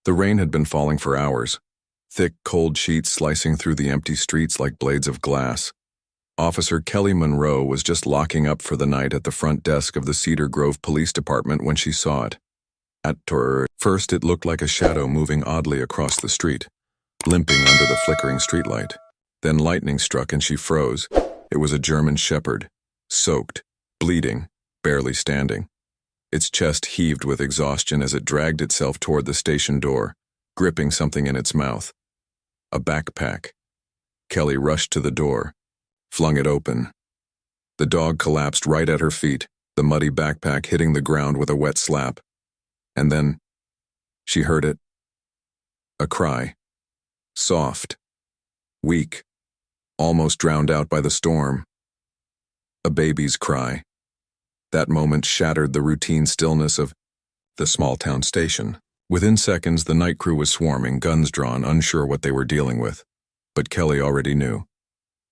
The rain had been falling for hours, thick, cold sheets slicing through the empty streets like blades of glass. Officer Kelly Monroe was just locking up for the night at the front desk of the Cedar Grove Police Department when she saw it. At first, it looked like a shadow moving oddly across the street, limping under the flickering streetlight. Then lightning struck and she froze. It was a German shepherd, soaked, bleeding, barely standing. Its chest heaved with exhaustion as it dragged itself toward the station door, gripping something in its mouth. A backpack. Kelly rushed to the door, flung it open. The dog collapsed right at her feet, the muddy backpack hitting the ground with a wet slap. And then, she heard it. A cry. Soft. Weak. Almost drowned out by the storm. A baby's cry. That moment shattered the routine stillness of the small-town station. Within seconds, the night crew was swarming, guns drawn, unsure what they were dealing with. But Kelly already knew.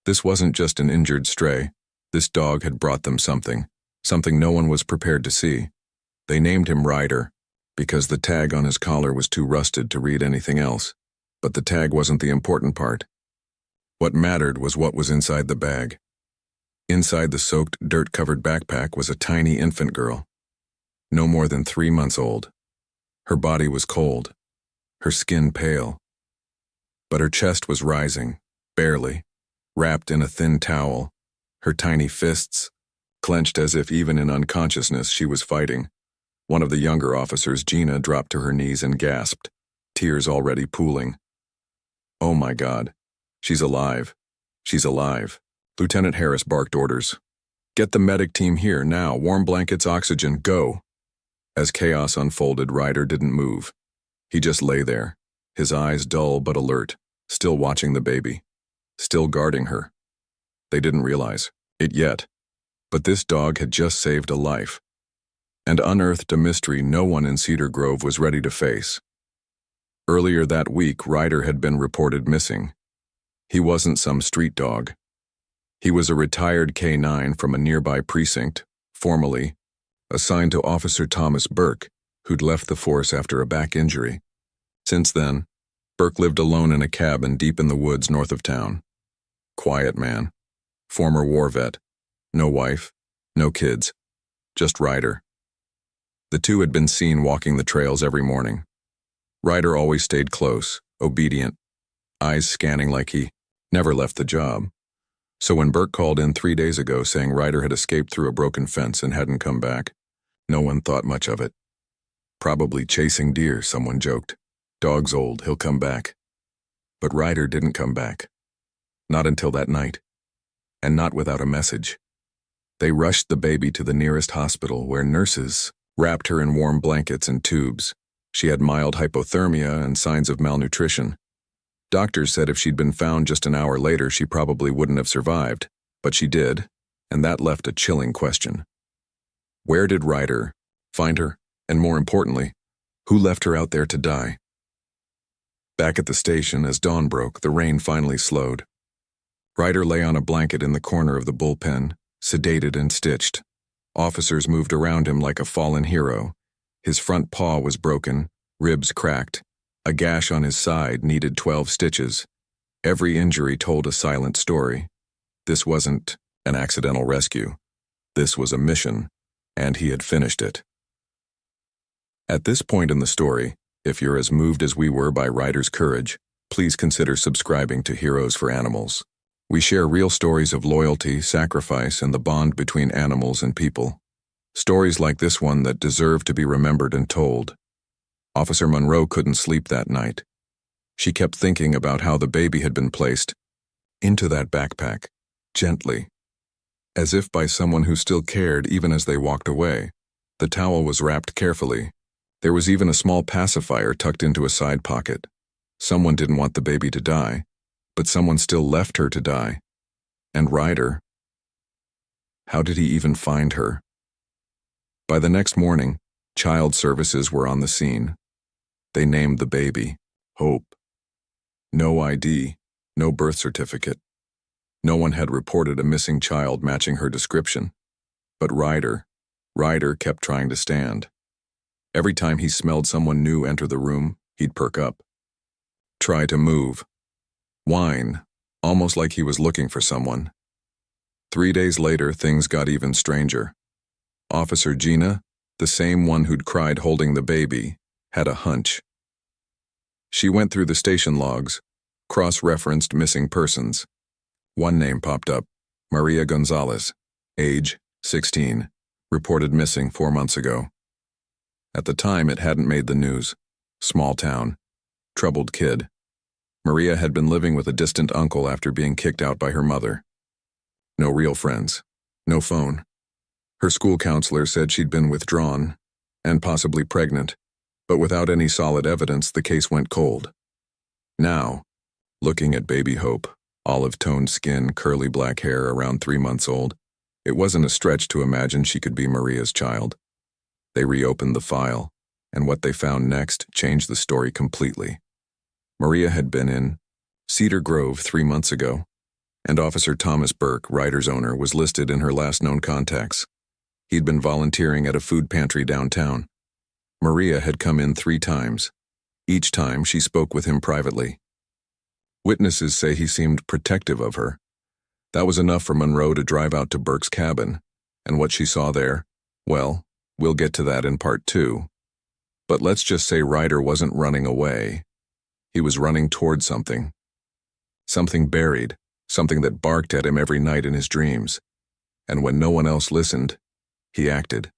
This wasn't just an injured stray. This dog had brought them something no one was prepared to see. They named him Ryder, because the tag on his collar was too rusted to read anything else. But the tag wasn't the important part. What mattered was what was inside the bag. Inside the soaked, dirt-covered backpack was a tiny infant girl, no more than 3 months old. Her body was cold, her skin pale. But her chest was rising, barely, wrapped in a thin towel, her tiny fists clenched as if even in unconsciousness she was fighting. One of the younger officers, Gina, dropped to her knees and gasped, tears already pooling. "Oh my God, she's alive. She's alive." Lieutenant Harris barked orders. "Get the medic team here, now. Warm blankets, oxygen, go." As chaos unfolded, Ryder didn't move. He just lay there, his eyes dull but alert, still watching the baby, still guarding her. They didn't realize it yet, but this dog had just saved a life, and unearthed a mystery no one in Cedar Grove was ready to face. Earlier that week, Ryder had been reported missing. He wasn't some street dog. He was a retired K-9 from a nearby precinct, formerly assigned to Officer Thomas Burke, who'd left the force after a back injury. Since then, Burke lived alone in a cabin deep in the woods north of town. Quiet man, former war vet, no wife, no kids, just Ryder. The two had been seen walking the trails every morning. Ryder always stayed close, obedient, eyes scanning like he never left the job. So when Burke called in 3 days ago saying Ryder had escaped through a broken fence and hadn't come back, no one thought much of it. Probably chasing deer, someone joked. Dog's old, he'll come back. But Ryder didn't come back. Not until that night. And not without a message. They rushed the baby to the nearest hospital where nurses wrapped her in warm blankets and tubes. She had mild hypothermia and signs of malnutrition. Doctors said if she'd been found just an hour later, she probably wouldn't have survived, but she did, and that left a chilling question. Where did Ryder find her, and more importantly, who left her out there to die? Back at the station, as dawn broke, the rain finally slowed. Ryder lay on a blanket in the corner of the bullpen, sedated and stitched. Officers moved around him like a fallen hero. His front paw was broken, ribs cracked. A gash on his side needed 12 stitches. Every injury told a silent story. This wasn't an accidental rescue. This was a mission, and he had finished it. At this point in the story, if you're as moved as we were by Ryder's courage, please consider subscribing to Heroes for Animals. We share real stories of loyalty, sacrifice, and the bond between animals and people. Stories like this one that deserve to be remembered and told. Officer Monroe couldn't sleep that night. She kept thinking about how the baby had been placed into that backpack, gently, as if by someone who still cared even as they walked away. The towel was wrapped carefully. There was even a small pacifier tucked into a side pocket. Someone didn't want the baby to die, but someone still left her to die. And Ryder, how did he even find her? By the next morning, child services were on the scene. They named the baby Hope. No ID, no birth certificate. No one had reported a missing child matching her description. But Ryder kept trying to stand. Every time he smelled someone new enter the room, He'd perk up. Try to move. Whine, almost like he was looking for someone. 3 days later, things got even stranger. Officer Gina, the same one who'd cried holding the baby, had a hunch. She went through the station logs, cross-referenced missing persons. One name popped up, Maria Gonzalez, age 16, reported missing 4 months ago. At the time, it hadn't made the news. Small town. Troubled kid. Maria had been living with a distant uncle after being kicked out by her mother. No real friends. No phone. Her school counselor said she'd been withdrawn, and possibly pregnant, but without any solid evidence, the case went cold. Now, looking at baby Hope, olive-toned skin, curly black hair, around 3 months old, it wasn't a stretch to imagine she could be Maria's child. They reopened the file, and what they found next changed the story completely. Maria had been in Cedar Grove 3 months ago, and Officer Thomas Burke, Ryder's owner, was listed in her last known contacts. He'd been volunteering at a food pantry downtown. Maria had come in 3 times. Each time she spoke with him privately. Witnesses say he seemed protective of her. That was enough for Monroe to drive out to Burke's cabin, and what she saw there, well, we'll get to that in part 2. But let's just say Ryder wasn't running away. He was running toward something. Something buried, something that barked at him every night in his dreams. And when no one else listened, he acted.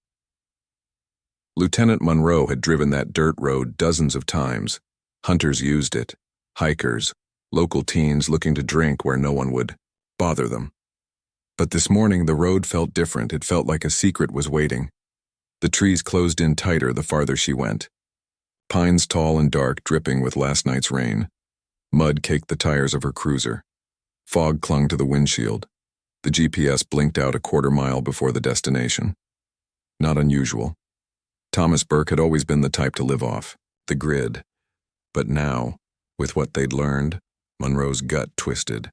Lieutenant Monroe had driven that dirt road dozens of times. Hunters used it, hikers, local teens looking to drink where no one would bother them. But this morning the road felt different. It felt like a secret was waiting. The trees closed in tighter the farther she went. Pines tall and dark, dripping with last night's rain. Mud caked the tires of her cruiser. Fog clung to the windshield. The GPS blinked out a quarter mile before the destination. Not unusual. Thomas Burke had always been the type to live off the grid. But now, with what they'd learned, Monroe's gut twisted.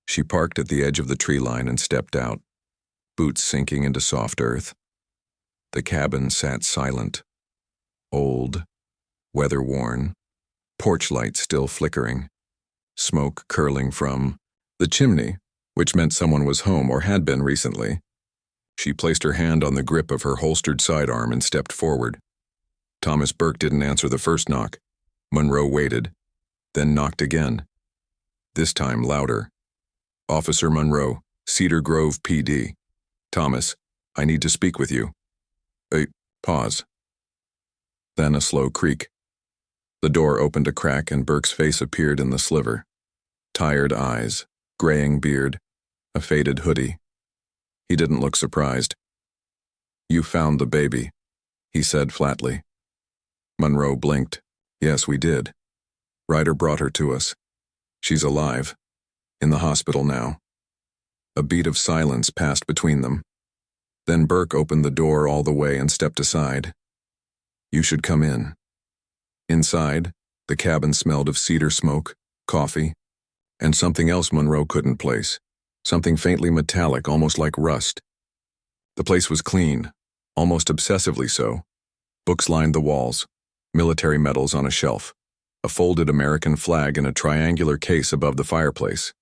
She parked at the edge of the tree line and stepped out, boots sinking into soft earth. The cabin sat silent, old, weather-worn, porch light still flickering, smoke curling from the chimney, which meant someone was home or had been recently. She placed her hand on the grip of her holstered sidearm and stepped forward. Thomas Burke didn't answer the first knock. Monroe waited, then knocked again. This time louder. Officer Monroe, Cedar Grove PD. Thomas, I need to speak with you. Pause. Then a slow creak. The door opened a crack and Burke's face appeared in the sliver. Tired eyes, graying beard, a faded hoodie. He didn't look surprised. You found the baby, he said flatly. Monroe blinked. Yes, we did. Ryder brought her to us. She's alive. In the hospital now. A beat of silence passed between them. Then Burke opened the door all the way and stepped aside. You should come in. Inside, the cabin smelled of cedar smoke, coffee, and something else Monroe couldn't place. Something faintly metallic, almost like rust. The place was clean, almost obsessively so. Books lined the walls, military medals on a shelf, a folded American flag in a triangular case above the fireplace.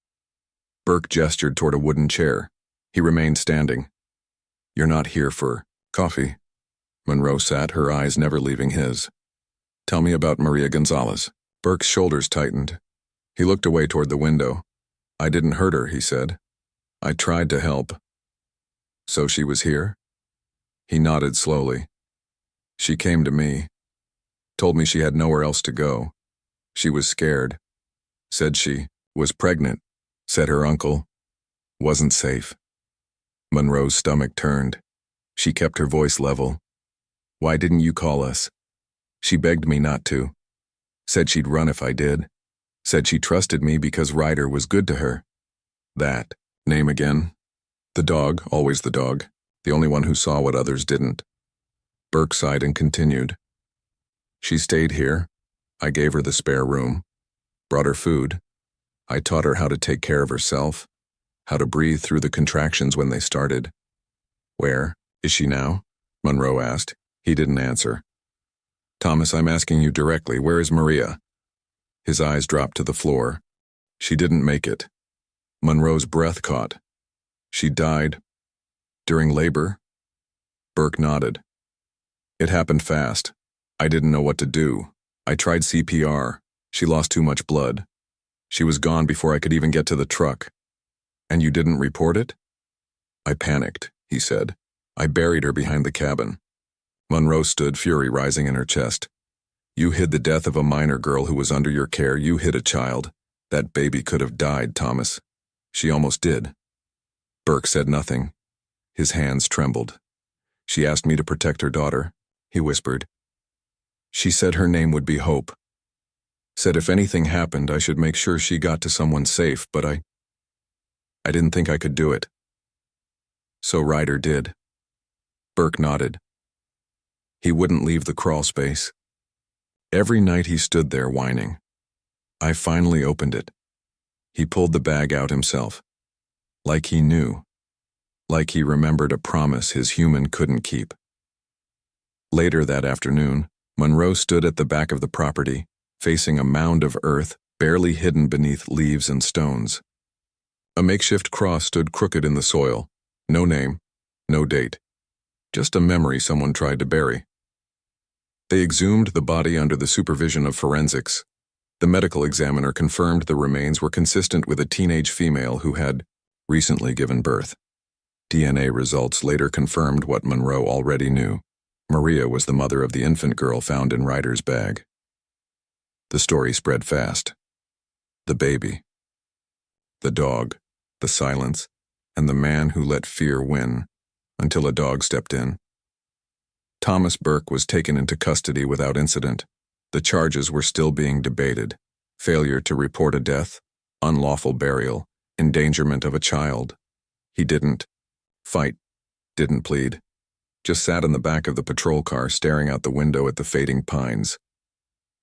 Burke gestured toward a wooden chair. He remained standing. You're not here for coffee. Monroe sat, her eyes never leaving his. Tell me about Maria Gonzalez. Burke's shoulders tightened. He looked away toward the window. I didn't hurt her, he said. I tried to help. So she was here? He nodded slowly. She came to me. Told me she had nowhere else to go. She was scared. Said she was pregnant. Said her uncle wasn't safe. Monroe's stomach turned. She kept her voice level. Why didn't you call us? She begged me not to. Said she'd run if I did. Said she trusted me because Ryder was good to her. That. Name again? The dog, always the dog. The only one who saw what others didn't. Burke sighed and continued. She stayed here. I gave her the spare room. Brought her food. I taught her how to take care of herself. How to breathe through the contractions when they started. Where is she now? Monroe asked. He didn't answer. Thomas, I'm asking you directly, where is Maria? His eyes dropped to the floor. She didn't make it. Monroe's breath caught. She died. During labor? Burke nodded. It happened fast. I didn't know what to do. I tried CPR. She lost too much blood. She was gone before I could even get to the truck. And you didn't report it? I panicked, he said. I buried her behind the cabin. Monroe stood, fury rising in her chest. You hid the death of a minor girl who was under your care. You hid a child. That baby could have died, Thomas. She almost did. Burke said nothing. His hands trembled. She asked me to protect her daughter, he whispered. She said her name would be Hope. Said if anything happened, I should make sure she got to someone safe, but I didn't think I could do it. So Ryder did. Burke nodded. He wouldn't leave the crawl space. Every night he stood there whining. I finally opened it. He pulled the bag out himself. Like he knew. Like he remembered a promise his human couldn't keep. Later that afternoon, Monroe stood at the back of the property, facing a mound of earth barely hidden beneath leaves and stones. A makeshift cross stood crooked in the soil. No name, no date. Just a memory someone tried to bury. They exhumed the body under the supervision of forensics. The medical examiner confirmed the remains were consistent with a teenage female who had recently given birth. DNA results later confirmed what Monroe already knew. Maria was the mother of the infant girl found in Ryder's bag. The story spread fast. The baby. The dog. The silence. And the man who let fear win, until a dog stepped in. Thomas Burke was taken into custody without incident. The charges were still being debated. Failure to report a death, unlawful burial, endangerment of a child. He didn't fight, didn't plead. Just sat in the back of the patrol car staring out the window at the fading pines.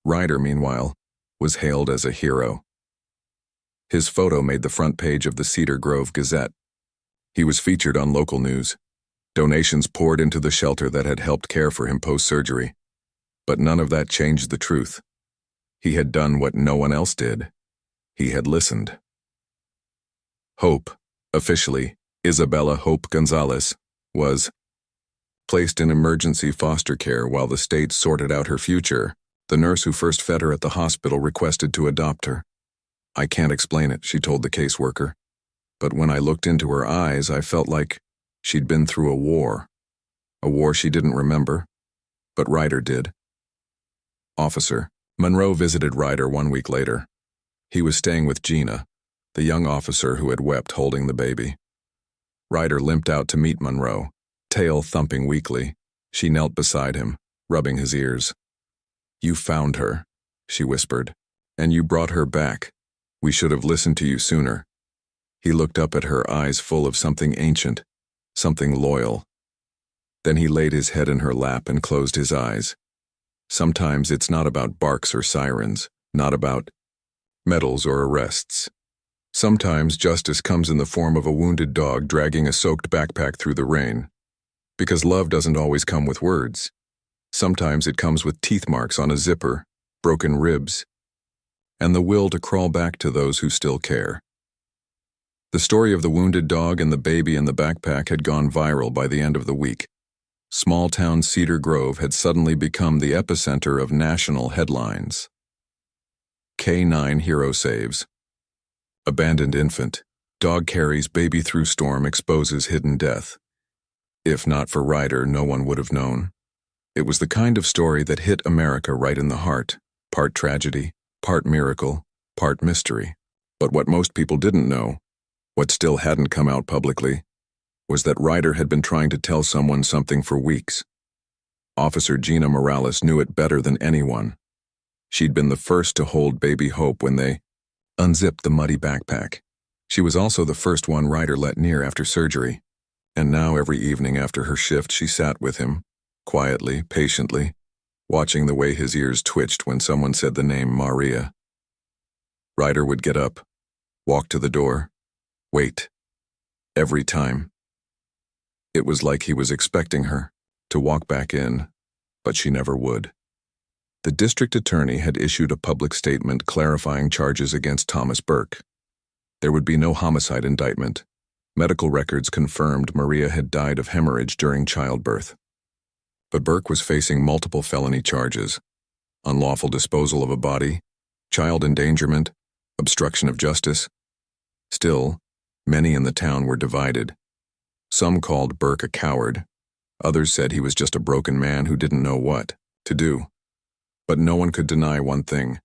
Ryder, meanwhile, was hailed as a hero. His photo made the front page of the Cedar Grove Gazette. He was featured on local news. Donations poured into the shelter that had helped care for him post-surgery. But none of that changed the truth. He had done what no one else did. He had listened. Hope, officially Isabella Hope Gonzalez, was placed in emergency foster care while the state sorted out her future. The nurse who first fed her at the hospital requested to adopt her. I can't explain it, she told the caseworker. But when I looked into her eyes, I felt like she'd been through a war she didn't remember, but Ryder did. Officer. Monroe visited Ryder 1 week later. He was staying with Gina, the young officer who had wept holding the baby. Ryder limped out to meet Monroe, tail thumping weakly. She knelt beside him, rubbing his ears. You found her, she whispered, and you brought her back. We should have listened to you sooner. He looked up at her, eyes full of something ancient, something loyal. Then he laid his head in her lap and closed his eyes. Sometimes it's not about barks or sirens, not about medals or arrests. Sometimes justice comes in the form of a wounded dog dragging a soaked backpack through the rain. Because love doesn't always come with words. Sometimes it comes with teeth marks on a zipper, broken ribs, and the will to crawl back to those who still care. The story of the wounded dog and the baby in the backpack had gone viral by the end of the week. Small-town Cedar Grove had suddenly become the epicenter of national headlines. K9 hero saves. Abandoned infant. Dog carries baby through storm, exposes hidden death. If not for Ryder, no one would have known. It was the kind of story that hit America right in the heart. Part tragedy, part miracle, part mystery. But what most people didn't know, what still hadn't come out publicly, was that Ryder had been trying to tell someone something for weeks. Officer Gina Morales knew it better than anyone. She'd been the first to hold baby Hope when they unzipped the muddy backpack. She was also the first one Ryder let near after surgery. And now every evening after her shift she sat with him, quietly, patiently, watching the way his ears twitched when someone said the name Maria. Ryder would get up, walk to the door, wait. Every time. It was like he was expecting her to walk back in, but she never would. The district attorney had issued a public statement clarifying charges against Thomas Burke. There would be no homicide indictment. Medical records confirmed Maria had died of hemorrhage during childbirth. But Burke was facing multiple felony charges: unlawful disposal of a body, child endangerment, obstruction of justice. Still, many in the town were divided. Some called Burke a coward. Others said he was just a broken man who didn't know what to do. But no one could deny one thing.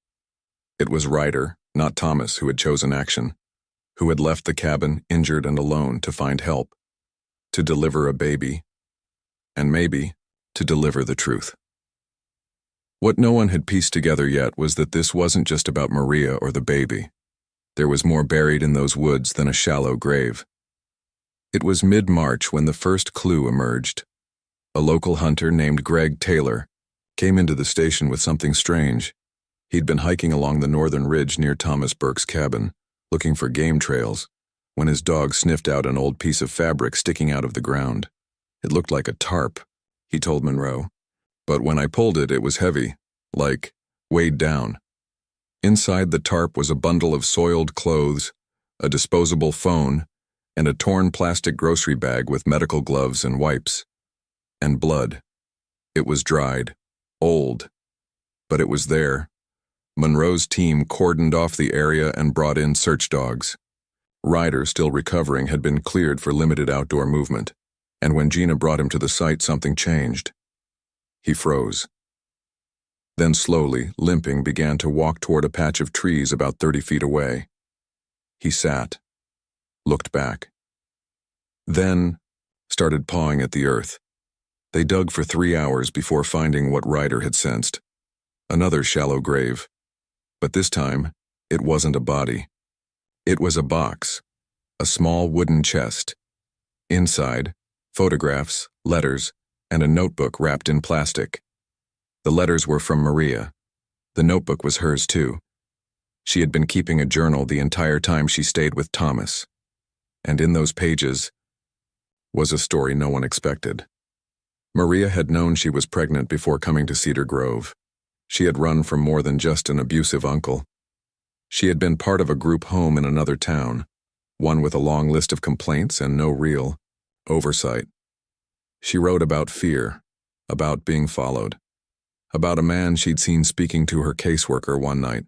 It was Ryder, not Thomas, who had chosen action, who had left the cabin injured and alone to find help, to deliver a baby, and maybe to deliver the truth. What no one had pieced together yet was that this wasn't just about Maria or the baby. There was more buried in those woods than a shallow grave. It was mid-March when the first clue emerged. A local hunter named Greg Taylor came into the station with something strange. He'd been hiking along the northern ridge near Thomas Burke's cabin, looking for game trails, when his dog sniffed out an old piece of fabric sticking out of the ground. It looked like a tarp, he told Monroe. But when I pulled it, it was heavy, like weighed down. Inside the tarp was a bundle of soiled clothes, a disposable phone, and a torn plastic grocery bag with medical gloves and wipes. And blood. It was dried, old, but it was there. Monroe's team cordoned off the area and brought in search dogs. Ryder, still recovering, had been cleared for limited outdoor movement, and when Gina brought him to the site, something changed. He froze. Then slowly, limping, began to walk toward a patch of trees about 30 feet away. He sat, looked back. Then started pawing at the earth. They dug for 3 hours before finding what Ryder had sensed: another shallow grave. But this time, it wasn't a body. It was a box, a small wooden chest. Inside, photographs, letters, and a notebook wrapped in plastic. The letters were from Maria. The notebook was hers too. She had been keeping a journal the entire time she stayed with Thomas. And in those pages was a story no one expected. Maria had known she was pregnant before coming to Cedar Grove. She had run from more than just an abusive uncle. She had been part of a group home in another town, one with a long list of complaints and no real oversight. She wrote about fear, about being followed, about a man she'd seen speaking to her caseworker one night,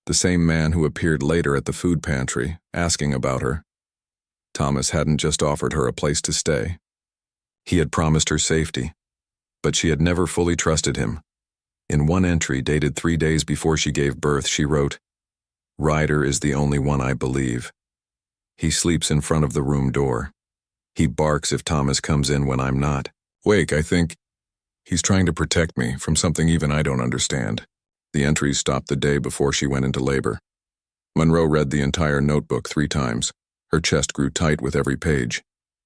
the same man who appeared later at the food pantry, asking about her. Thomas hadn't just offered her a place to stay. He had promised her safety, but she had never fully trusted him. In one entry dated 3 days before she gave birth, she wrote, "Ryder is the only one I believe. He sleeps in front of the room door. He barks if Thomas comes in when I'm not. Wake, I think. He's trying to protect me from something even I don't understand." The entries stopped the day before she went into labor. Monroe read the entire notebook 3 times. Her chest grew tight with every page.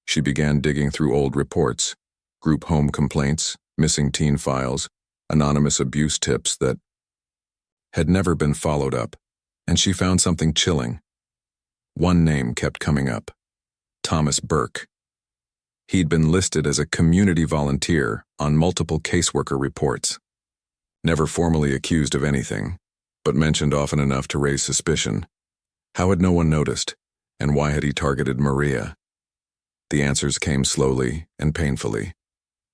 She began digging through old reports, group home complaints, missing teen files, anonymous abuse tips that had never been followed up, and she found something chilling. One name kept coming up: Thomas Burke. He'd been listed as a community volunteer on multiple caseworker reports. Never formally accused of anything, but mentioned often enough to raise suspicion. How had no one noticed, and why had he targeted Maria? The answers came slowly and painfully.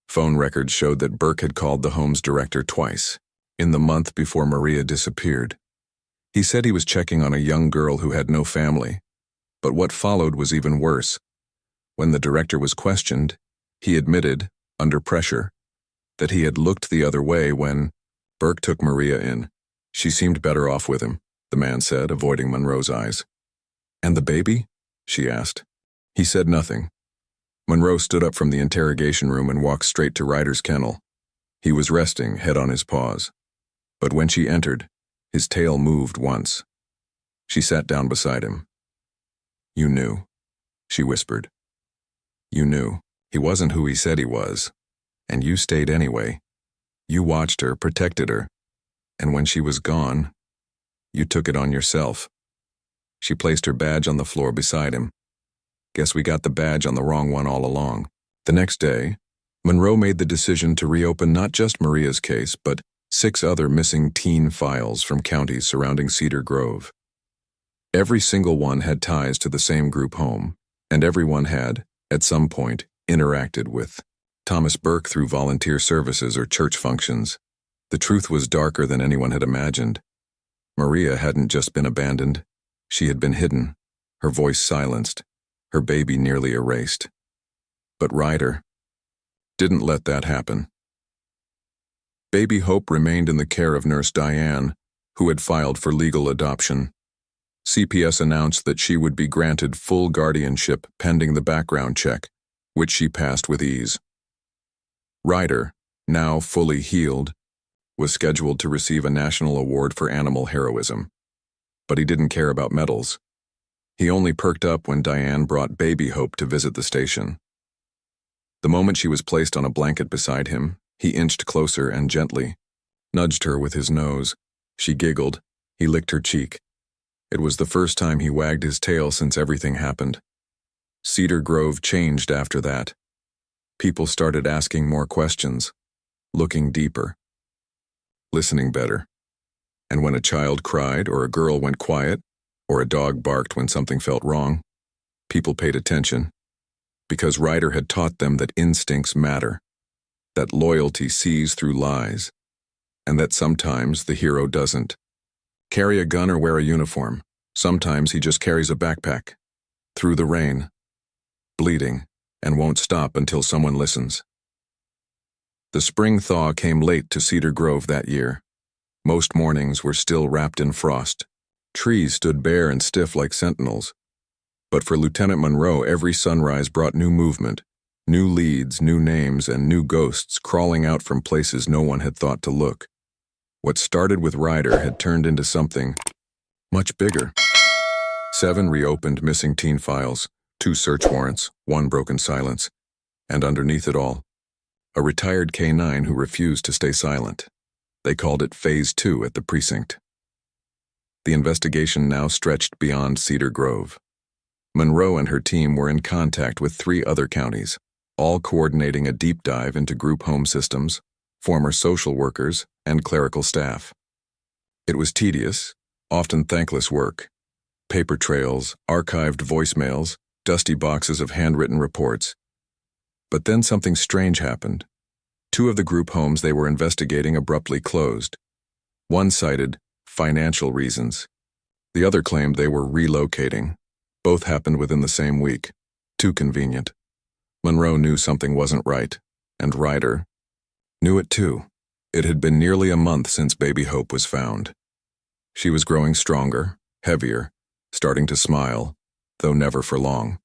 Phone records showed that Burke had called the home's director twice, in the month before Maria disappeared. He said he was checking on a young girl who had no family, but what followed was even worse. When the director was questioned, he admitted, under pressure, that he had looked the other way when Burke took Maria in. She seemed better off with him, the man said, avoiding Monroe's eyes. "And the baby?" she asked. He said nothing. Monroe stood up from the interrogation room and walked straight to Ryder's kennel. He was resting, head on his paws. But when she entered, his tail moved once. She sat down beside him. "You knew," she whispered. "You knew. He wasn't who he said he was. And you stayed anyway. You watched her, protected her. And when she was gone, you took it on yourself." She placed her badge on the floor beside him. "Guess we got the badge on the wrong one all along." The next day, Monroe made the decision to reopen not just Maria's case, but 6 other missing teen files from counties surrounding Cedar Grove. Every single one had ties to the same group home, and everyone had, at some point, interacted with Thomas Burke through volunteer services or church functions. The truth was darker than anyone had imagined. Maria hadn't just been abandoned. She had been hidden, her voice silenced, her baby nearly erased. But Ryder didn't let that happen. Baby Hope remained in the care of Nurse Diane, who had filed for legal adoption. CPS announced that she would be granted full guardianship pending the background check, which she passed with ease. Ryder, now fully healed, was scheduled to receive a national award for animal heroism. But he didn't care about medals. He only perked up when Diane brought Baby Hope to visit the station. The moment she was placed on a blanket beside him, he inched closer and gently nudged her with his nose. She giggled. He licked her cheek. It was the first time he wagged his tail since everything happened. Cedar Grove changed after that. People started asking more questions, looking deeper, listening better. And when a child cried or a girl went quiet or a dog barked when something felt wrong, people paid attention, because Ryder had taught them that instincts matter, that loyalty sees through lies, and that sometimes the hero doesn't carry a gun or wear a uniform. Sometimes he just carries a backpack, through the rain, bleeding, and won't stop until someone listens. The spring thaw came late to Cedar Grove that year. Most mornings were still wrapped in frost. Trees stood bare and stiff like sentinels. But for Lieutenant Monroe, every sunrise brought new movement, new leads, new names, and new ghosts crawling out from places no one had thought to look. What started with Ryder had turned into something much bigger. 7 reopened missing teen files, 2 search warrants, 1 broken silence, and underneath it all, a retired K-9 who refused to stay silent. They called it Phase 2 at the precinct. The investigation now stretched beyond Cedar Grove. Monroe and her team were in contact with 3 other counties, all coordinating a deep dive into group home systems, former social workers, and clerical staff. It was tedious, often thankless work. Paper trails, archived voicemails, dusty boxes of handwritten reports. But then something strange happened. 2 of the group homes they were investigating abruptly closed. One cited financial reasons. The other claimed they were relocating. Both happened within the same week. Too convenient. Monroe knew something wasn't right, and Ryder knew it too. It had been nearly a month since Baby Hope was found. She was growing stronger, heavier, starting to smile, though never for long.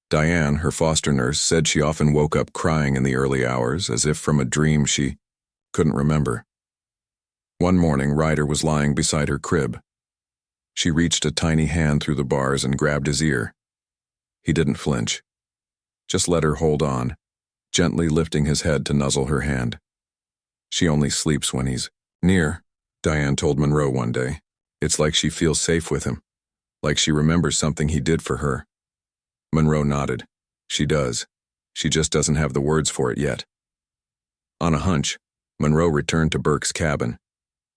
Diane, her foster nurse, said she often woke up crying in the early hours, as if from a dream she couldn't remember. One morning, Ryder was lying beside her crib. She reached a tiny hand through the bars and grabbed his ear. He didn't flinch. Just let her hold on, gently lifting his head to nuzzle her hand. She only sleeps when he's near, Diane told Monroe one day. It's like she feels safe with him, like she remembers something he did for her. Monroe nodded. She does. She just doesn't have the words for it yet. On a hunch, Monroe returned to Burke's cabin,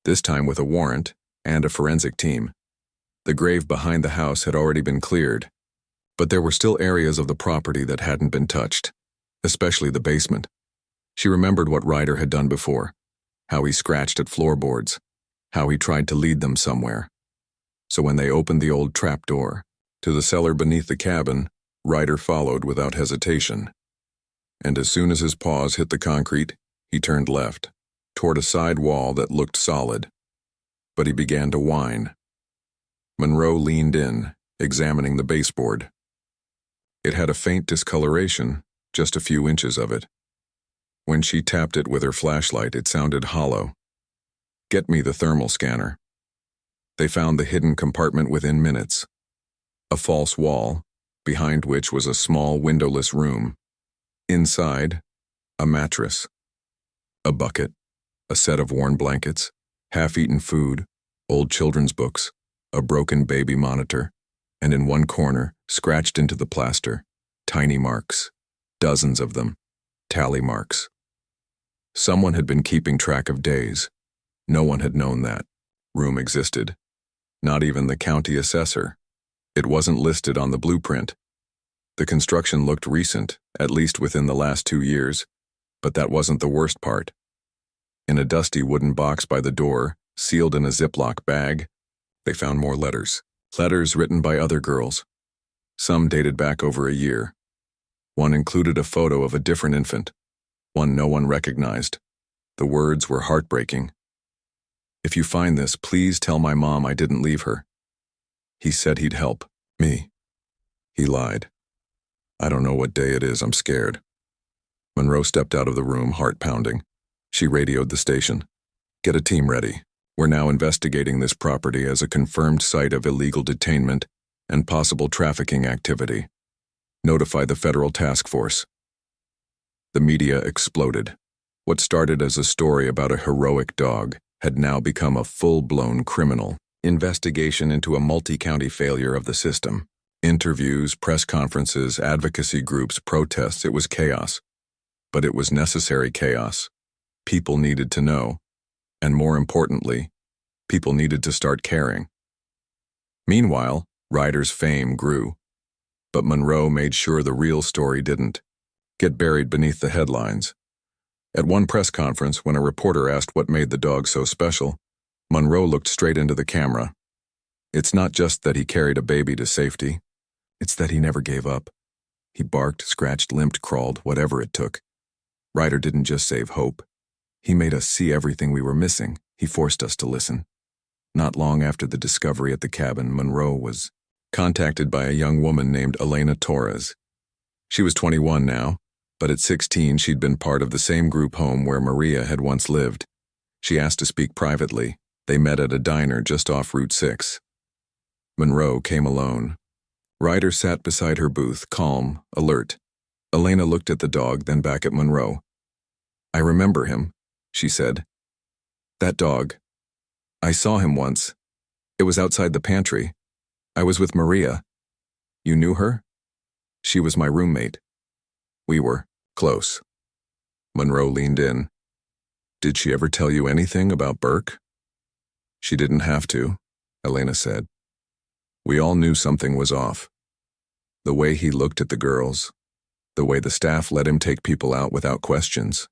this time with a warrant and a forensic team. The grave behind the house had already been cleared, but there were still areas of the property that hadn't been touched, especially the basement. She remembered what Ryder had done before, how he scratched at floorboards, how he tried to lead them somewhere. So when they opened the old trapdoor to the cellar beneath the cabin, Ryder followed without hesitation. And as soon as his paws hit the concrete, he turned left, toward a side wall that looked solid. But he began to whine. Monroe leaned in, examining the baseboard. It had a faint discoloration, just a few inches of it. When she tapped it with her flashlight, it sounded hollow. Get me the thermal scanner. They found the hidden compartment within minutes. A false wall, behind which was a small windowless room. Inside, a mattress, a bucket, a set of worn blankets, half-eaten food, old children's books, a broken baby monitor, and in one corner, scratched into the plaster, tiny marks, dozens of them, tally marks. Someone had been keeping track of days, No one had known that room existed. Not even the county assessor. It wasn't listed on the blueprint. The construction looked recent, at least within the last 2 years, but that wasn't the worst part. In a dusty wooden box by the door, sealed in a Ziploc bag, they found more letters. Letters written by other girls. Some dated back over a year. One included a photo of a different infant, one no one recognized. The words were heartbreaking. "If you find this, please tell my mom I didn't leave her." He said he'd help. Me. He lied. I don't know what day it is, I'm scared. Monroe stepped out of the room, heart pounding. She radioed the station. "Get a team ready. We're now investigating this property as a confirmed site of illegal detainment and possible trafficking activity. Notify the federal task force." The media exploded. What started as a story about a heroic dog had now become a full-blown criminal investigation into a multi-county failure of the system. Interviews, press conferences, advocacy groups, protests, it was chaos. But it was necessary chaos. People needed to know. And more importantly, people needed to start caring. Meanwhile, Ryder's fame grew. But Monroe made sure the real story didn't get buried beneath the headlines. At one press conference, when a reporter asked what made the dog so special, Monroe looked straight into the camera. "It's not just that he carried a baby to safety. It's that he never gave up. He barked, scratched, limped, crawled, whatever it took. Ryder didn't just save Hope. He made us see everything we were missing. He forced us to listen." Not long after the discovery at the cabin, Monroe was contacted by a young woman named Elena Torres. She was 21 now, but at 16 she'd been part of the same group home where Maria had once lived. She asked to speak privately. They met at a diner just off Route 6. Monroe came alone. Ryder sat beside her booth, calm, alert. Elena looked at the dog, then back at Monroe. "I remember him," she said. "That dog. I saw him once. It was outside the pantry. I was with Maria. You knew her? She was my roommate. We were close." Monroe leaned in. "Did she ever tell you anything about Burke?" "She didn't have to," Elena said. "We all knew something was off. The way he looked at the girls, the way the staff let him take people out without questions."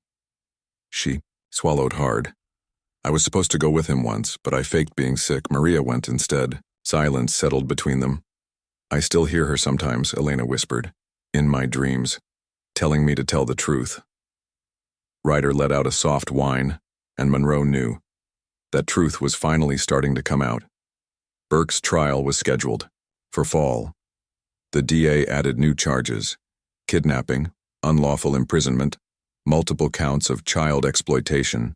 She swallowed hard. "I was supposed to go with him once, but I faked being sick. Maria went instead." Silence settled between them. "I still hear her sometimes," Elena whispered, "in my dreams, telling me to tell the truth." Ryder let out a soft whine, and Monroe knew. That truth was finally starting to come out. Burke's trial was scheduled for fall. The DA added new charges: kidnapping, unlawful imprisonment, multiple counts of child exploitation.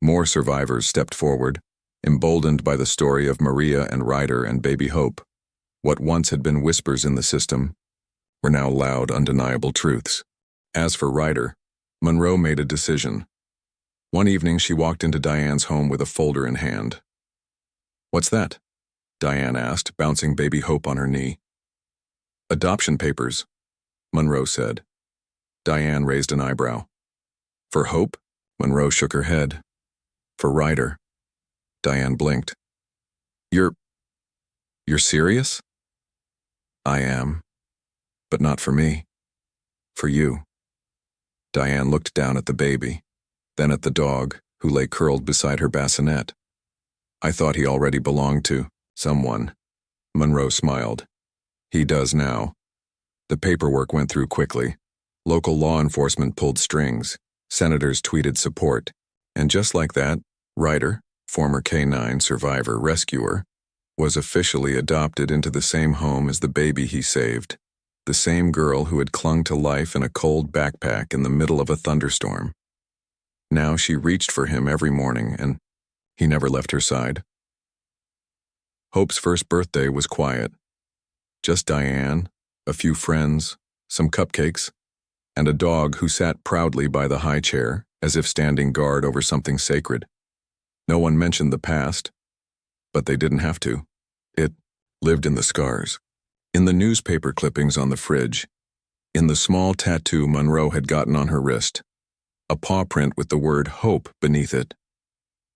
More survivors stepped forward, emboldened by the story of Maria and Ryder and baby Hope. What once had been whispers in the system were now loud, undeniable truths. As for Ryder, Monroe made a decision. One evening she walked into Diane's home with a folder in hand. "What's that?" Diane asked, bouncing baby Hope on her knee. "Adoption papers," Monroe said. Diane raised an eyebrow. "For Hope?" Monroe shook her head. "For Ryder." Diane blinked. You're serious?" "I am. But not for me. For you." Diane looked down at the baby, then at the dog, who lay curled beside her bassinet. "I thought he already belonged to someone." Monroe smiled. "He does now." The paperwork went through quickly. Local law enforcement pulled strings. Senators tweeted support. And just like that, Ryder, former K-9 survivor rescuer, was officially adopted into the same home as the baby he saved. The same girl who had clung to life in a cold backpack in the middle of a thunderstorm. Now she reached for him every morning, and he never left her side. Hope's first birthday was quiet. Just Diane, a few friends, some cupcakes, and a dog who sat proudly by the high chair, as if standing guard over something sacred. No one mentioned the past, but they didn't have to. It lived in the scars, in the newspaper clippings on the fridge, in the small tattoo Monroe had gotten on her wrist, a paw print with the word Hope beneath it.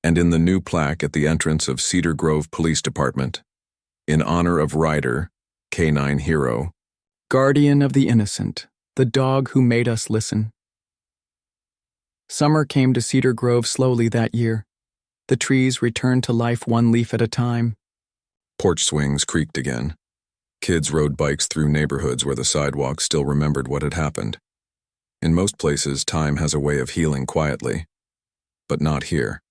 and in the new plaque at the entrance of Cedar Grove Police Department, in honor of Ryder, Canine Hero, guardian of the innocent, the dog who made us listen. Summer came to Cedar Grove slowly that year. The trees returned to life one leaf at a time. Porch swings creaked again. Kids rode bikes through neighborhoods where the sidewalks still remembered what had happened. In most places, time has a way of healing quietly. But not here.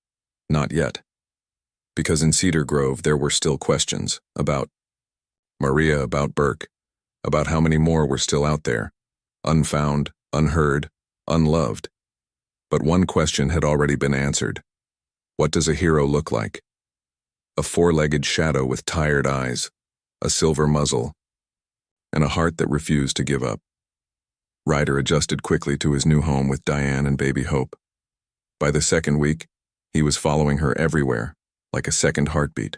Not yet. Because in Cedar Grove there were still questions about Maria, about Burke, about how many more were still out there, unfound, unheard, unloved. But one question had already been answered. What does a hero look like? A four-legged shadow with tired eyes, a silver muzzle, and a heart that refused to give up. Ryder adjusted quickly to his new home with Diane and baby Hope. By the second week, he was following her everywhere, like a second heartbeat.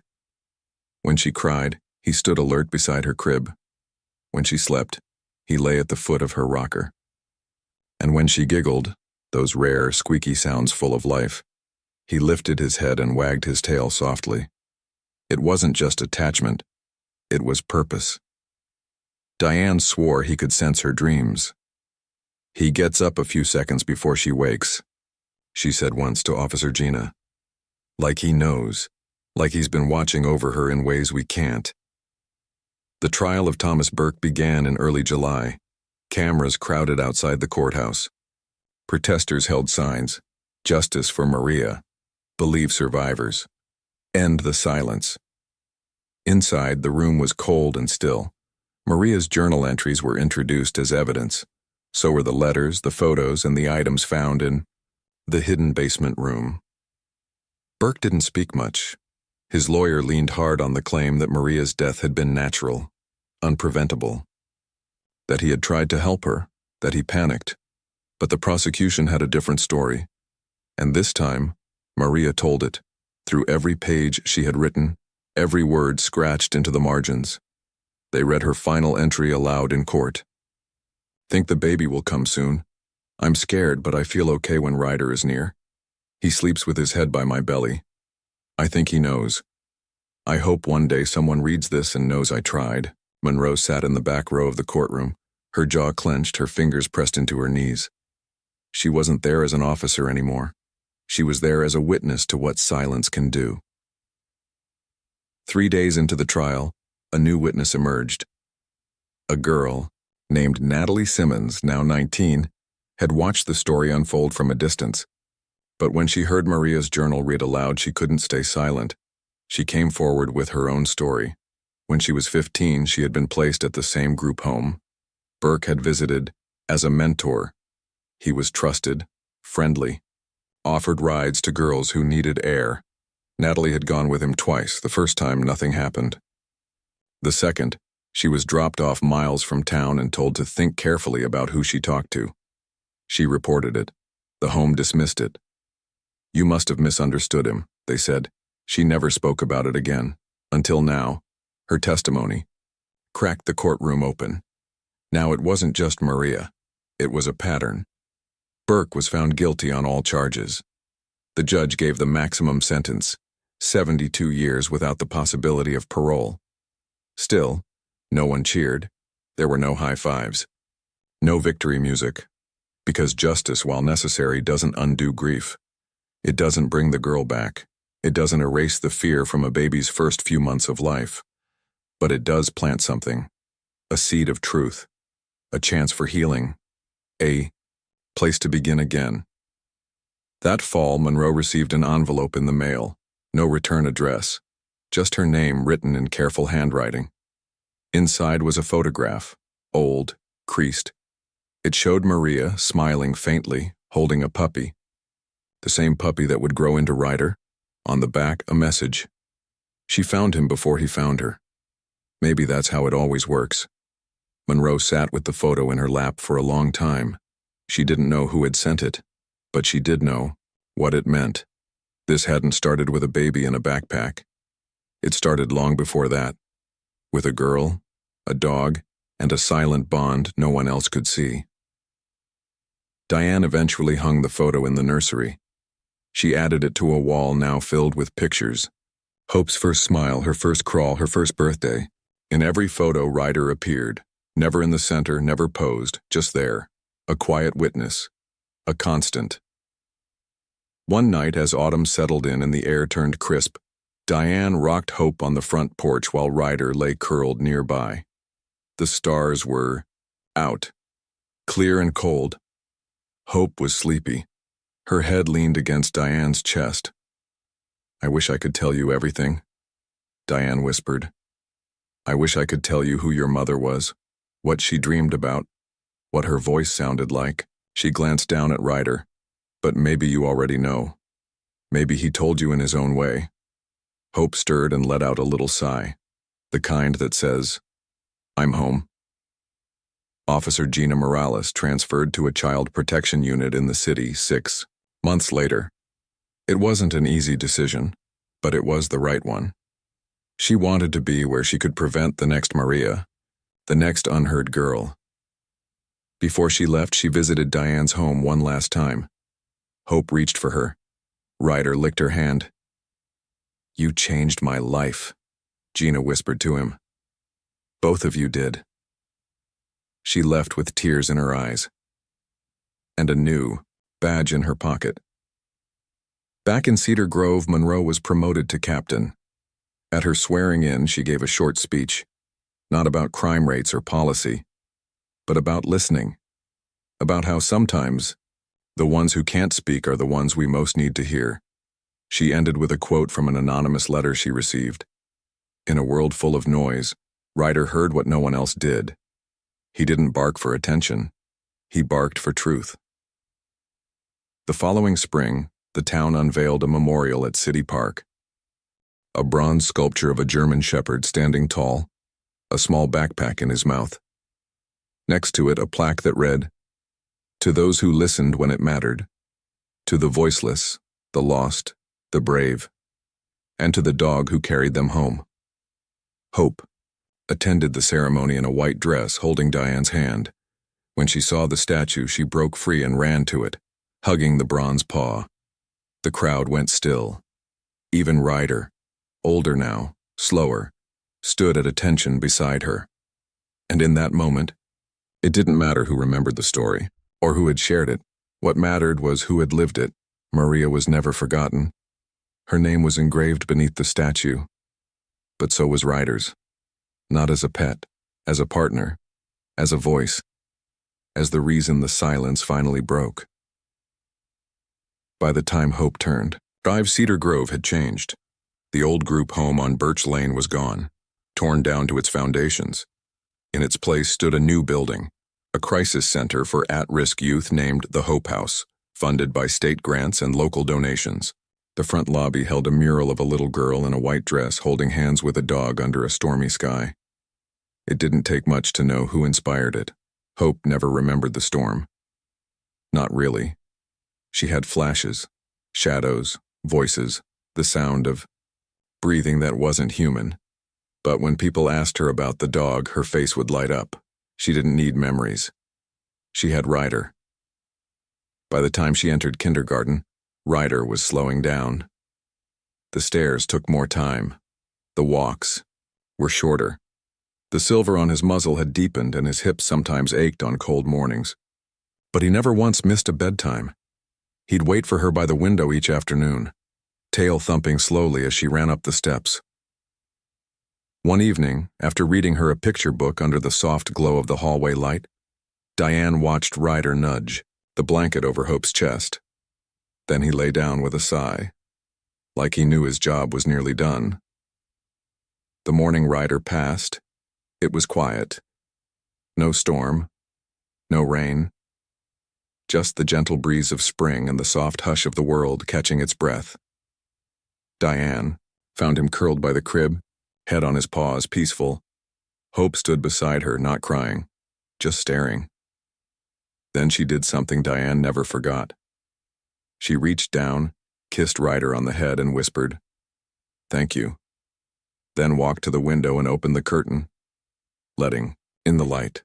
When she cried, he stood alert beside her crib. When she slept, he lay at the foot of her rocker. And when she giggled, those rare, squeaky sounds full of life, he lifted his head and wagged his tail softly. It wasn't just attachment, it was purpose. Diane swore he could sense her dreams. He gets up a few seconds before she wakes, she said once to Officer Gina. Like he knows, like he's been watching over her in ways we can't. The trial of Thomas Burke began in early July. Cameras crowded outside the courthouse. Protesters held signs, "Justice for Maria," "Believe survivors," "End the silence." Inside, the room was cold and still. Maria's journal entries were introduced as evidence. So were the letters, the photos, and the items found in the hidden basement room. Burke didn't speak much. His lawyer leaned hard on the claim that Maria's death had been natural, unpreventable, that he had tried to help her, that he panicked. But the prosecution had a different story. And this time, Maria told it, through every page she had written, every word scratched into the margins. They read her final entry aloud in court. "Think the baby will come soon. I'm scared, but I feel okay when Ryder is near. He sleeps with his head by my belly. I think he knows. I hope one day someone reads this and knows I tried." Monroe sat in the back row of the courtroom, her jaw clenched, her fingers pressed into her knees. She wasn't there as an officer anymore. She was there as a witness to what silence can do. 3 days into the trial, a new witness emerged. A girl, named Natalie Simmons, now 19, had watched the story unfold from a distance. But when she heard Maria's journal read aloud, she couldn't stay silent. She came forward with her own story. When she was 15, she had been placed at the same group home. Burke had visited as a mentor. He was trusted, friendly, offered rides to girls who needed air. Natalie had gone with him twice. The first time, nothing happened. The second, she was dropped off miles from town and told to think carefully about who she talked to. She reported it. The home dismissed it. "You must have misunderstood him," they said. She never spoke about it again. Until now, her testimony cracked the courtroom open. Now it wasn't just Maria. It was a pattern. Burke was found guilty on all charges. The judge gave the maximum sentence, 72 years without the possibility of parole. Still, no one cheered. There were no high fives. No victory music. Because justice, while necessary, doesn't undo grief. It doesn't bring the girl back. It doesn't erase the fear from a baby's first few months of life. But it does plant something. A seed of truth. A chance for healing. A place to begin again. That fall, Monroe received an envelope in the mail. No return address. Just her name written in careful handwriting. Inside was a photograph. Old, creased. It showed Maria, smiling faintly, holding a puppy. The same puppy that would grow into Ryder. On the back, a message. She found him before he found her. Maybe that's how it always works. Monroe sat with the photo in her lap for a long time. She didn't know who had sent it, but she did know what it meant. This hadn't started with a baby in a backpack. It started long before that, with a girl, a dog, and a silent bond no one else could see. Diane eventually hung the photo in the nursery. She added it to a wall now filled with pictures. Hope's first smile, her first crawl, her first birthday. In every photo, Ryder appeared. Never in the center, never posed, just there. A quiet witness. A constant. One night, as autumn settled in and the air turned crisp, Diane rocked Hope on the front porch while Ryder lay curled nearby. The stars were out, clear and cold. Hope was sleepy. Her head leaned against Diane's chest. "I wish I could tell you everything," Diane whispered. "I wish I could tell you who your mother was, what she dreamed about, what her voice sounded like." She glanced down at Ryder. "But maybe you already know. Maybe he told you in his own way." Hope stirred and let out a little sigh, the kind that says, "I'm home." Officer Gina Morales transferred to a child protection unit in the city 6 months later. It wasn't an easy decision, but it was the right one. She wanted to be where she could prevent the next Maria, the next unheard girl. Before she left, she visited Diane's home one last time. Hope reached for her. Ryder licked her hand. "You changed my life," Gina whispered to him. "Both of you did." She left with tears in her eyes and a new badge in her pocket. Back in Cedar Grove, Monroe was promoted to captain. At her swearing-in, she gave a short speech, not about crime rates or policy, but about listening, about how sometimes the ones who can't speak are the ones we most need to hear. She ended with a quote from an anonymous letter she received. "In a world full of noise, Ryder heard what no one else did. He didn't bark for attention. He barked for truth." The following spring, the town unveiled a memorial at City Park. A bronze sculpture of a German shepherd standing tall, a small backpack in his mouth. Next to it, a plaque that read, "To those who listened when it mattered, to the voiceless, the lost, the brave, and to the dog who carried them home." Hope attended the ceremony in a white dress, holding Diane's hand. When she saw the statue, she broke free and ran to it, hugging the bronze paw. The crowd went still. Even Ryder, older now, slower, stood at attention beside her. And in that moment, it didn't matter who remembered the story, or who had shared it. What mattered was who had lived it. Maria was never forgotten. Her name was engraved beneath the statue. But so was Ryder's. Not as a pet, as a partner, as a voice, as the reason the silence finally broke. By the time Hope turned, Cedar Grove had changed. The old group home on Birch Lane was gone, torn down to its foundations. In its place stood a new building, a crisis center for at-risk youth named the Hope House, funded by state grants and local donations. The front lobby held a mural of a little girl in a white dress holding hands with a dog under a stormy sky. It didn't take much to know who inspired it. Hope never remembered the storm. Not really. She had flashes, shadows, voices, the sound of breathing that wasn't human. But when people asked her about the dog, her face would light up. She didn't need memories. She had Ryder. By the time she entered kindergarten, Ryder was slowing down. The stairs took more time. The walks were shorter. The silver on his muzzle had deepened and his hips sometimes ached on cold mornings. But he never once missed a bedtime. He'd wait for her by the window each afternoon, tail thumping slowly as she ran up the steps. One evening, after reading her a picture book under the soft glow of the hallway light, Diane watched Ryder nudge the blanket over Hope's chest. Then he lay down with a sigh, like he knew his job was nearly done. The morning Ryder passed. It was quiet. No storm, no rain. Just the gentle breeze of spring and the soft hush of the world catching its breath. Diane found him curled by the crib, head on his paws, peaceful. Hope stood beside her, not crying, just staring. Then she did something Diane never forgot. She reached down, kissed Ryder on the head and whispered, "Thank you." Then walked to the window and opened the curtain, letting in the light.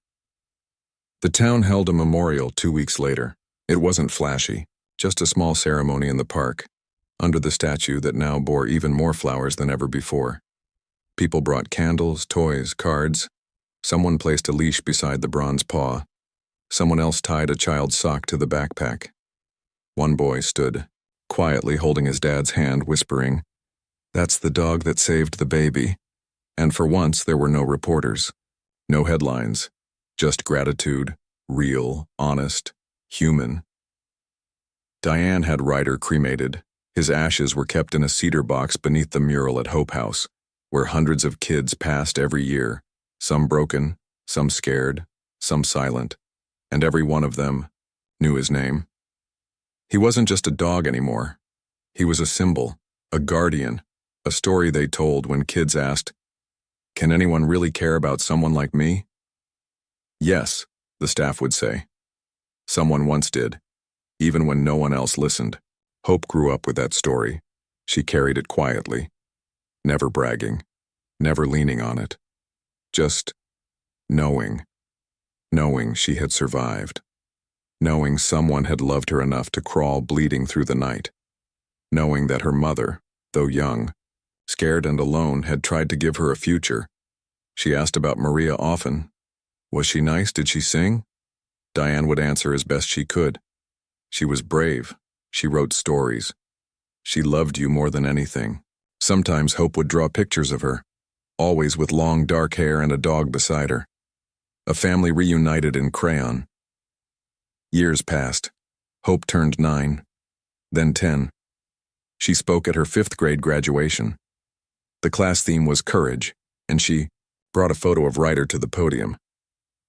The town held a memorial 2 weeks later. It wasn't flashy, just a small ceremony in the park. under the statue that now bore even more flowers than ever before. People brought candles, toys, cards. Someone placed a leash beside the bronze paw. Someone else tied a child's sock to the backpack. One boy stood, quietly holding his dad's hand, whispering, "That's the dog that saved the baby." And for once, there were no reporters. No headlines. Just gratitude, real, honest, human. Diane had Ryder cremated. His ashes were kept in a cedar box beneath the mural at Hope House, where hundreds of kids passed every year, some broken, some scared, some silent, and every one of them knew his name. He wasn't just a dog anymore. He was a symbol, a guardian, a story they told when kids asked, "Can anyone really care about someone like me?" "Yes," the staff would say. Someone once did, even when no one else listened. Hope grew up with that story. She carried it quietly, never bragging, never leaning on it. Just knowing she had survived. Knowing someone had loved her enough to crawl bleeding through the night. Knowing that her mother, though young, scared and alone, had tried to give her a future. She asked about Maria often. Was she nice? Did she sing? Diane would answer as best she could. She was brave. She wrote stories. She loved you more than anything. Sometimes Hope would draw pictures of her, always with long dark hair and a dog beside her. A family reunited in crayon. Years passed. Hope turned 9, then 10. She spoke at her 5th grade graduation. The class theme was courage, and she brought a photo of Ryder to the podium.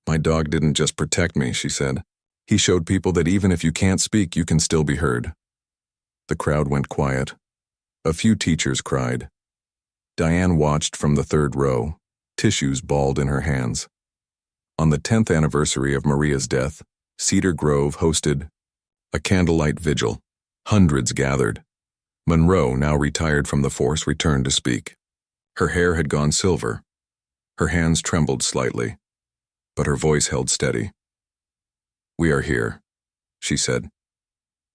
"My dog didn't just protect me," she said. "He showed people that even if you can't speak, you can still be heard." The crowd went quiet. A few teachers cried. Diane watched from the 3rd row, tissues balled in her hands. On the 10th anniversary of Maria's death, Cedar Grove hosted a candlelight vigil. Hundreds gathered. Monroe, now retired from the force, returned to speak. Her hair had gone silver. Her hands trembled slightly, but her voice held steady. "We are here," she said,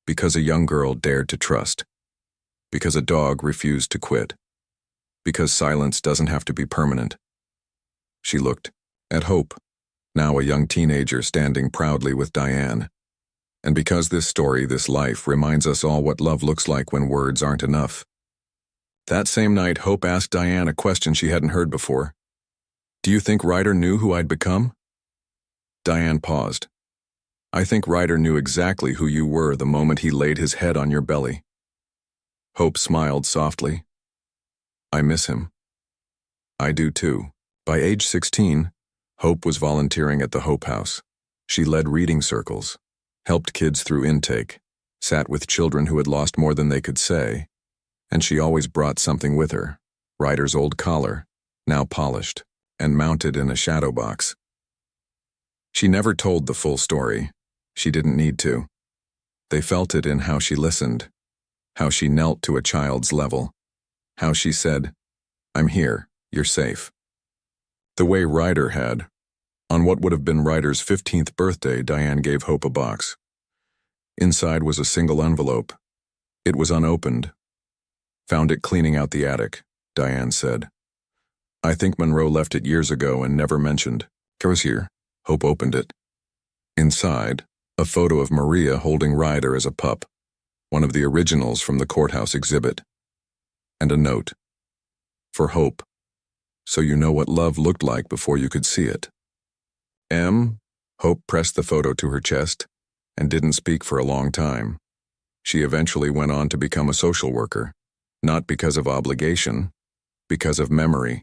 "because a young girl dared to trust, because a dog refused to quit, because silence doesn't have to be permanent." She looked at Hope, now a young teenager standing proudly with Diane. And because this story, this life, reminds us all what love looks like when words aren't enough. That same night, Hope asked Diane a question she hadn't heard before. "Do you think Ryder knew who I'd become?" Diane paused. "I think Ryder knew exactly who you were the moment he laid his head on your belly." Hope smiled softly. "I miss him." "I do too." By age 16, Hope was volunteering at the Hope House. She led reading circles, helped kids through intake, sat with children who had lost more than they could say, and she always brought something with her, Ryder's old collar, now polished, and mounted in a shadow box. She never told the full story. She didn't need to. They felt it in how she listened, how she knelt to a child's level, how she said, "I'm here, you're safe." The way Ryder had. On what would have been Ryder's 15th birthday, Diane gave Hope a box. Inside was a single envelope. It was unopened. "Found it cleaning out the attic," Diane said. "I think Monroe left it years ago and never mentioned." "It was here." Hope opened it. Inside, a photo of Maria holding Ryder as a pup, one of the originals from the courthouse exhibit. And a note. "For Hope, so you know what love looked like before you could see it." Hope pressed the photo to her chest and didn't speak for a long time. She eventually went on to become a social worker, not because of obligation, because of memory,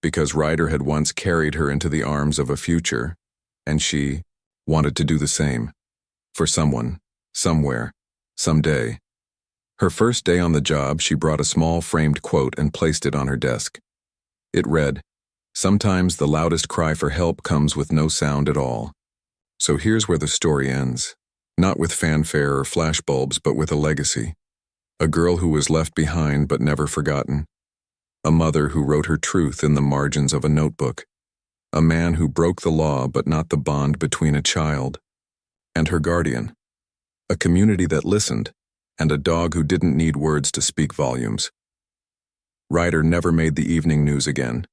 because Ryder had once carried her into the arms of a future, and she wanted to do the same. For someone, somewhere, someday. Her first day on the job, she brought a small framed quote and placed it on her desk. It read, "Sometimes the loudest cry for help comes with no sound at all." So here's where the story ends. Not with fanfare or flashbulbs, but with a legacy. A girl who was left behind but never forgotten. A mother who wrote her truth in the margins of a notebook. A man who broke the law but not the bond between a child and her guardian. A community that listened, and a dog who didn't need words to speak volumes. Ryder never made the evening news again,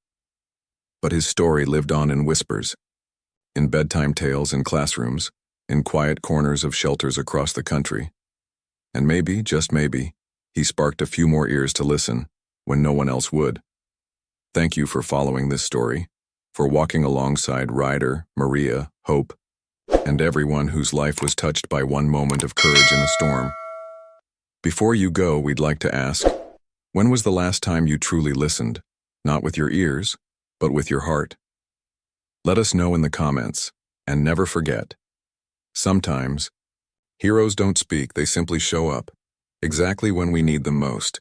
but his story lived on in whispers, in bedtime tales in classrooms, in quiet corners of shelters across the country. And maybe, just maybe, he sparked a few more ears to listen when no one else would. Thank you for following this story, for walking alongside Ryder, Maria, Hope, and everyone whose life was touched by one moment of courage in a storm. Before you go, we'd like to ask, when was the last time you truly listened, not with your ears, but with your heart? Let us know in the comments, and never forget, sometimes, heroes don't speak, they simply show up, exactly when we need them most.